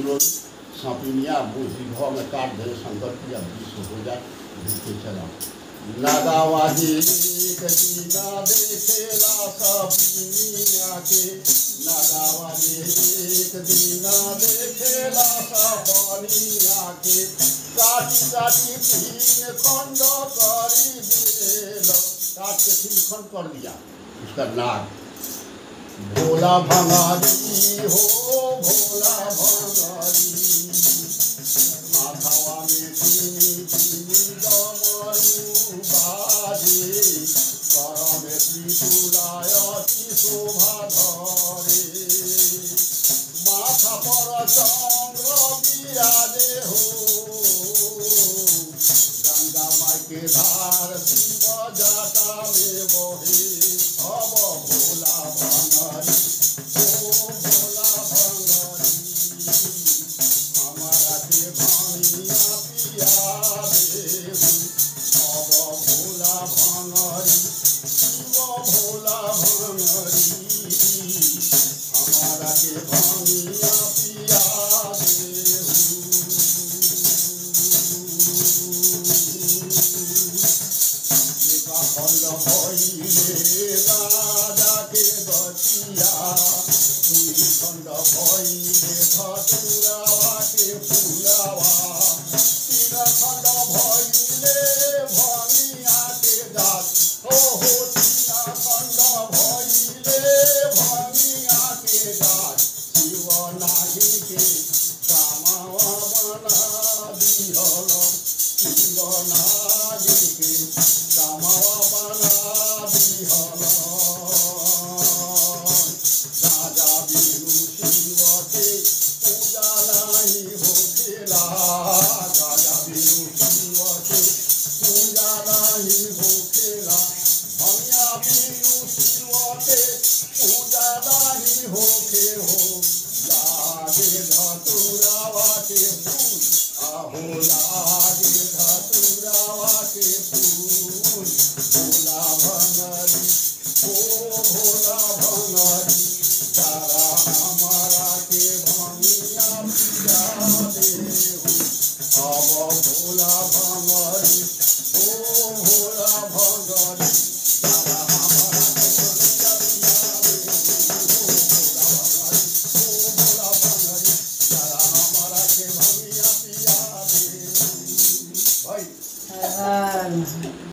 सापिनिया बुद्धि भाव में काट दे संकट किया विश्व हो जाए देखे चला नागावाजी कदीना देखेला सापिनिया के नागावाजी कदीना देखेला सापिनिया के काटी काटी तीन खंड करी दिलो काट के तीन खंड कर दिया उसका नाग भोला भंगारी हो भोला भंगारी माथावा में तीनी तीनी डमरू बाजे कर में त्रिशूलायती शोभा धरे माथा पर चंद्र विराजे हो गंगा माई के धार शिव जटा में बहे अब भोला भंगारी ओ भोला भंगारी हमारा के भानिया पिया देहु अब भोला भंगारी शिव भोला भंगारी हमारा के भानिया पिया देहु खंड भइले राजा के बचिया दुई खंड भइले धतुरावा के फुलावा तीन खंड भइले भनिया के गाछ हो तीन खंड भइले भनिया के गाछ शिव नागी के कामवा बना दिहल शिव नागी के कामवा बना दिहल राजा बिनु शिव के पूजा नहीं होखेला राजा बिनु शिव के पूजा नहीं होखेला भनिया बिनु शिव के पूजा नहीं होखे हो लागे धतुरावा के फूल आहोला